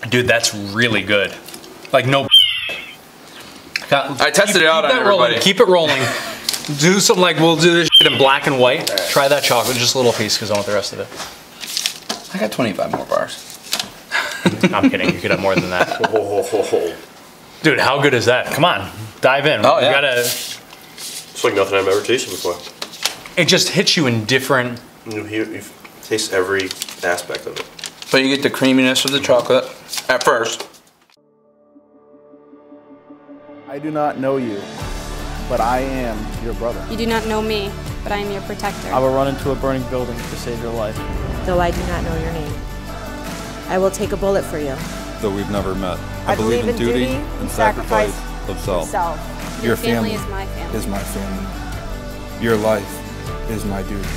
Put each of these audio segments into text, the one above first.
Dude, that's really good. Like, no. I tested it out on everybody. Keep it rolling. Do some, like, we'll do this shit in black and white. Try that chocolate, just a little piece, because I want the rest of it. I got 25 more bars. I'm kidding. You could have more than that. Dude, how good is that? Come on, dive in. Oh, yeah. It's like nothing I've ever tasted before. It just hits you in different. You taste every aspect of it. But you get the creaminess of the chocolate at first. I do not know you, but I am your brother. You do not know me, but I am your protector. I will run into a burning building to save your life. Though I do not know your name, I will take a bullet for you. Though we've never met, I believe in duty and sacrifice of self. Your family is my family. Is my family. Your life is my duty.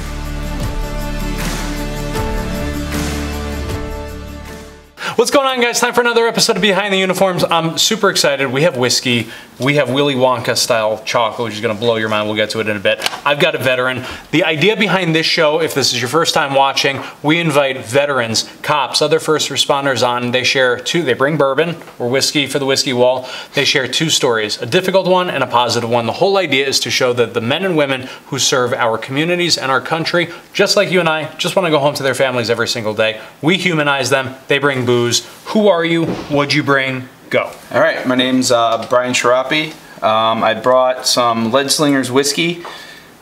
What's going on, guys? Time for another episode of Behind the Uniforms. I'm super excited. We have whiskey. We have Willy Wonka style chocolate, which is gonna blow your mind. We'll get to it in a bit. I've got a veteran. The idea behind this show, if this is your first time watching, we invite veterans, cops, other first responders on. They share they bring bourbon or whiskey for the whiskey wall. They share two stories, a difficult one and a positive one. The whole idea is to show that the men and women who serve our communities and our country, just like you and I, just wanna go home to their families every single day. We humanize them. They bring booze. Who are you? What'd you bring? Go. All right, my name's Brian Sharapi. I brought some Lead Slingers whiskey.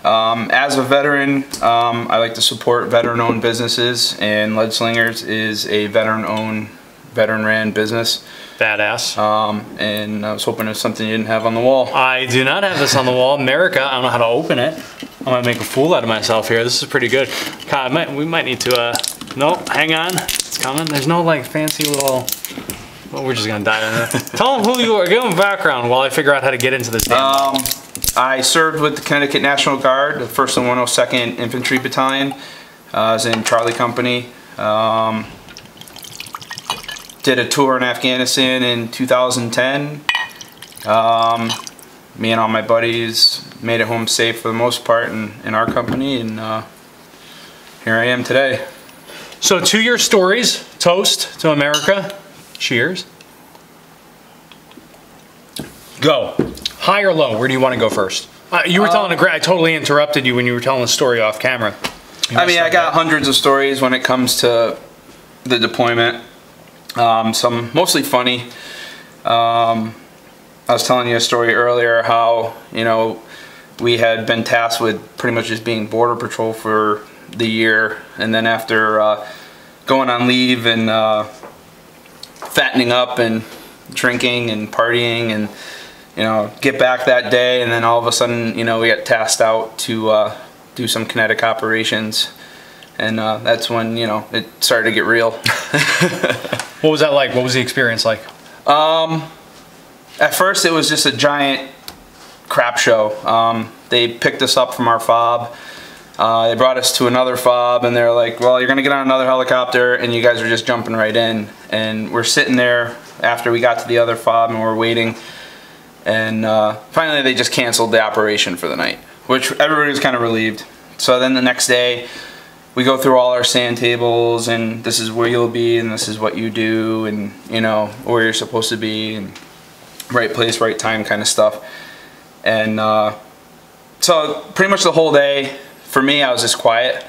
As a veteran, I like to support veteran-owned businesses, and Lead Slingers is a veteran-owned, veteran-ran business. Badass. And I was hoping it's something you didn't have on the wall. I do not have this on the wall. America, I don't know how to open it. I'm gonna make a fool out of myself here. This is pretty good. God, we might need to, no, hang on. It's coming. There's no like fancy little, well, we're just gonna dive in there. Tell them who you are, give them background while I figure out how to get into this damn I served with the Connecticut National Guard, the 1st and 102nd Infantry Battalion. I was in Charlie Company. Did a tour in Afghanistan in 2010. Me and all my buddies made it home safe for the most part in our company, and here I am today. So to your stories, toast to America. Cheers. Go. High or low? Where do you want to go first? You were telling a great, I totally interrupted you when you were telling the story off camera. I mean, I got hundreds of stories when it comes to the deployment. Some mostly funny. I was telling you a story earlier how, you know, we had been tasked with pretty much just being border patrol for the year, and then after going on leave and fattening up and drinking and partying, and you know, get back that day, and then all of a sudden, you know, we got tasked out to do some kinetic operations, and that's when, you know, it started to get real. What was that like? What was the experience like? At first, it was just a giant crap show. They picked us up from our fob. They brought us to another fob, and they're like, well, you're gonna get on another helicopter, and you guys are just jumping right in. And we're sitting there after we got to the other fob, and we're waiting. And finally, they just canceled the operation for the night, which everybody was kind of relieved. So then the next day, we go through all our sand tables, and this is where you'll be, and this is what you do, and you know, where you're supposed to be, and right place, right time kind of stuff. And so pretty much the whole day, for me, I was just quiet.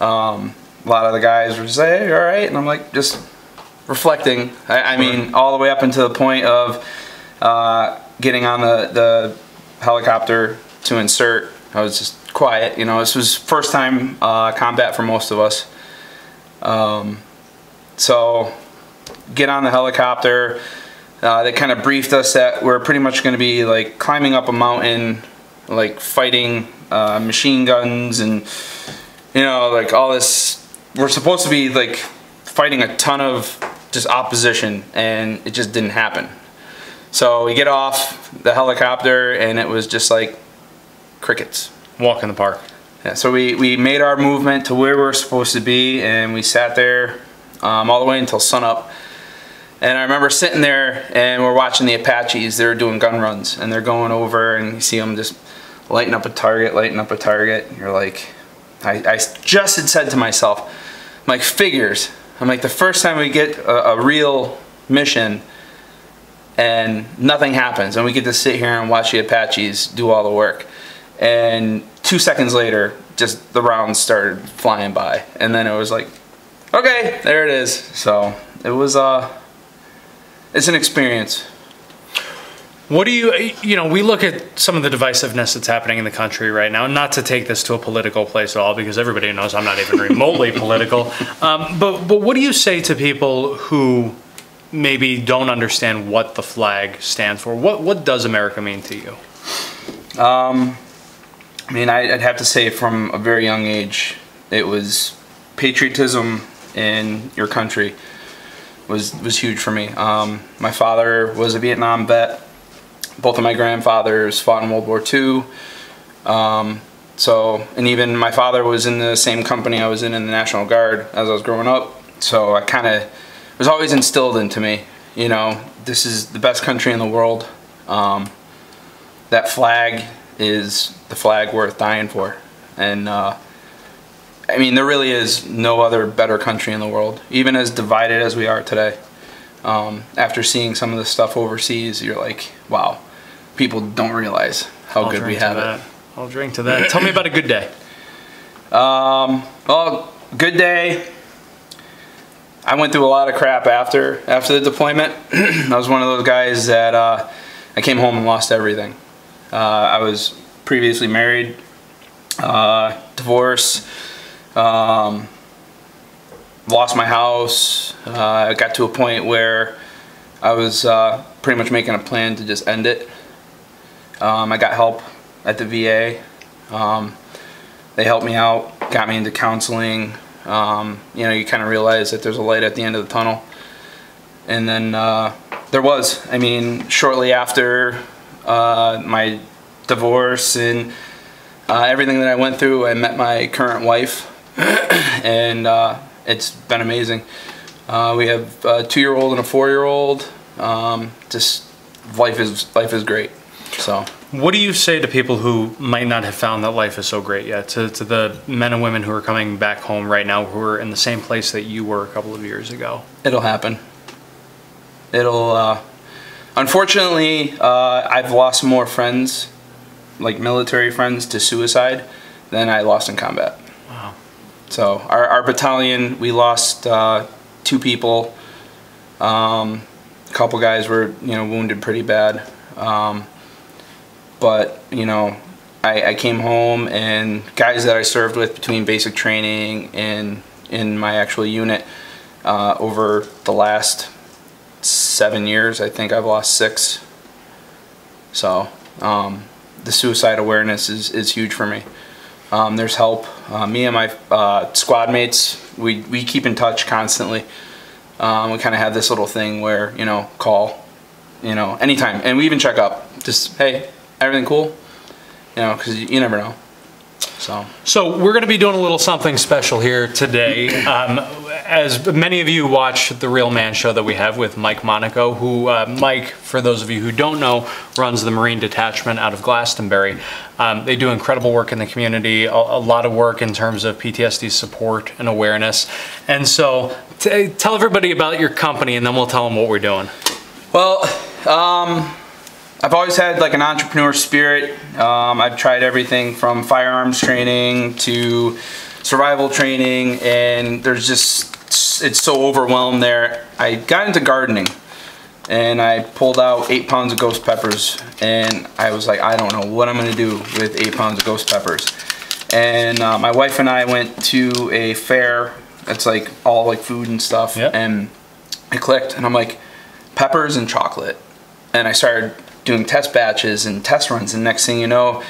A lot of the guys were just like, hey, you all right? And I'm like, just reflecting. I mean, all the way up until the point of getting on the helicopter to insert, I was just quiet. You know, this was first time combat for most of us. So get on the helicopter. They kind of briefed us that we're pretty much going to be like climbing up a mountain, like fighting machine guns, and you know, like all this. We're supposed to be like fighting a ton of just opposition, and it just didn't happen. So we get off the helicopter, and it was just like crickets. Walk in the park. Yeah, so we made our movement to where we're supposed to be, and we sat there all the way until sunup. And I remember sitting there, and we're watching the Apaches. They were doing gun runs, and they're going over, and you see them just lighting up a target, lighting up a target. And you're like, I just had said to myself, I'm like, figures. I'm like, the first time we get a real mission, and nothing happens, and we get to sit here and watch the Apaches do all the work. And 2 seconds later, just the rounds started flying by, and then it was like, okay, there it is. So it was it's an experience. What do you know, we look at some of the divisiveness that's happening in the country right now, not to take this to a political place at all, because everybody knows I'm not even remotely political. But what do you say to people who maybe don't understand what the flag stands for? What does America mean to you? I mean, I'd have to say from a very young age, it was patriotism in your country was huge for me. My father was a Vietnam vet. Both of my grandfathers fought in World War II. And even my father was in the same company I was in the National Guard as I was growing up. So I kind of was always instilled into me, you know, this is the best country in the world. That flag is the flag worth dying for. And I mean, there really is no other better country in the world, even as divided as we are today. After seeing some of the stuff overseas, you're like, wow, people don't realize how good we have it. I'll drink to that. Tell me about a good day. Well, good day. I went through a lot of crap after the deployment. I was one of those guys that I came home and lost everything. I was previously married, divorced, lost my house. I got to a point where I was pretty much making a plan to just end it. I got help at the VA. They helped me out, got me into counseling. You know, you kind of realize that there's a light at the end of the tunnel. And then there was. I mean, shortly after my divorce and everything that I went through, I met my current wife. And it's been amazing. We have a 2-year-old and a 4-year-old. Just life is great. So what do you say to people who might not have found that life is so great yet? To the men and women who are coming back home right now, who are in the same place that you were a couple of years ago? It'll happen. It'll. Unfortunately, I've lost more friends, like military friends, to suicide than I lost in combat. Wow. So our battalion, we lost 2 people. A couple guys were, you know, wounded pretty bad. But, you know, I came home, and guys that I served with between basic training and in my actual unit, over the last 7 years, I think I've lost 6. So the suicide awareness is huge for me. There's help. Me and my squad mates, we keep in touch constantly. We kind of have this little thing where, you know, call, you know, anytime. And we even check up. Just, hey, everything cool? You know, because you never know. So we're going to be doing a little something special here today. As many of you watch the Real Man show that we have with Mike Monaco, who, Mike, for those of you who don't know, runs the Marine Detachment out of Glastonbury. They do incredible work in the community, a lot of work in terms of PTSD support and awareness. And so tell everybody about your company, and then we'll tell them what we're doing. Well, I've always had like an entrepreneur spirit. I've tried everything from firearms training to survival training, and there's just, it's so overwhelmed there. I got into gardening, and I pulled out 8 pounds of ghost peppers, and I was like, I don't know what I'm gonna do with 8 pounds of ghost peppers. And my wife and I went to a fair that's like all like food and stuff. Yep. And it clicked, and I'm like, peppers and chocolate. And I started doing test batches and test runs, and next thing you know,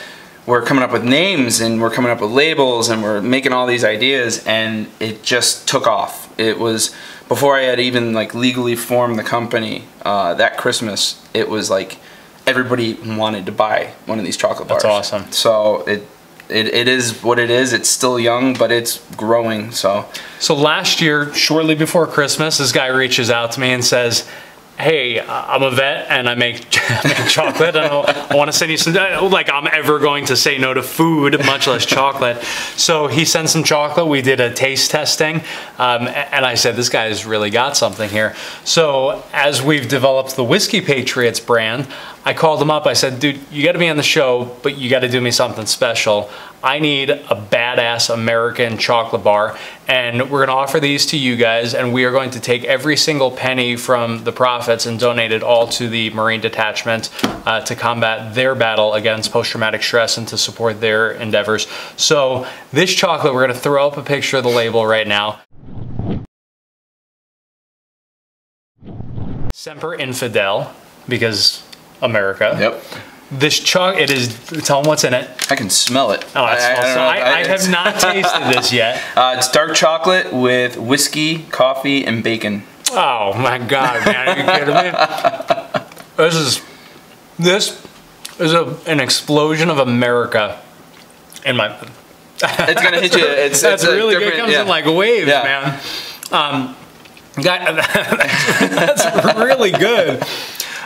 we're coming up with names, and we're coming up with labels, and we're making all these ideas, and it just took off. It was before I had even like legally formed the company. That Christmas, it was like everybody wanted to buy one of these chocolate bars. That's awesome. So it is what it is. It's still young, but it's growing. So last year, shortly before Christmas, this guy reaches out to me and says, hey, I'm a vet and I make chocolate, and I want to send you some, like I'm ever going to say no to food, much less chocolate. So he sent some chocolate. We did a taste testing, and I said, this guy's really got something here. So as we've developed the Whiskey Patriots brand, I called him up. I said, dude, you got to be on the show, but you got to do me something special. I need a badass American chocolate bar, and we're going to offer these to you guys, and we are going to take every single penny from the profits and donate it all to the Marine Detachment to combat their battle against post-traumatic stress and to support their endeavors. So this chocolate, we're going to throw up a picture of the label right now. Semper Infidel, because America. Yep. This chocolate, tell them what's in it. I can smell it. Oh, I have not tasted this yet. It's dark chocolate with whiskey, coffee, and bacon. Oh my God, man, are you kidding me? This is an explosion of America in my... It's gonna hit you. That's really good. It comes in like waves, man. That's really good.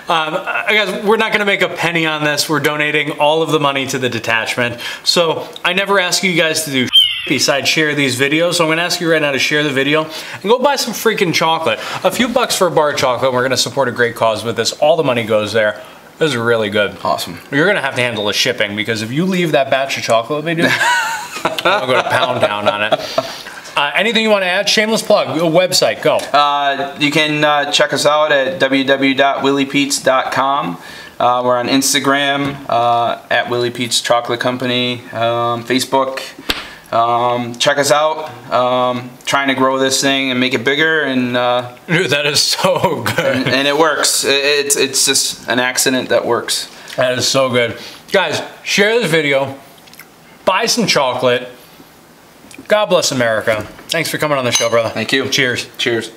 Guys, we're not going to make a penny on this. We're donating all of the money to the detachment. So I never ask you guys to do besides share these videos. So I'm going to ask you right now to share the video and go buy some freaking chocolate. A few bucks for a bar of chocolate. We're going to support a great cause with this. All the money goes there. This is really good. Awesome. You're going to have to handle the shipping, because if you leave that batch of chocolate they do, I'll go to Pound Town on it. Anything you want to add? Shameless plug. A website. Go. You can check us out at www.willypeets.com. We're on Instagram at Willy Peets Chocolate Company. Facebook. Check us out. Trying to grow this thing and make it bigger. And dude, that is so good. And it works. It's just an accident that works. That is so good. Guys, share this video. Buy some chocolate. God bless America. Thanks for coming on the show, brother. Thank you. Cheers. Cheers.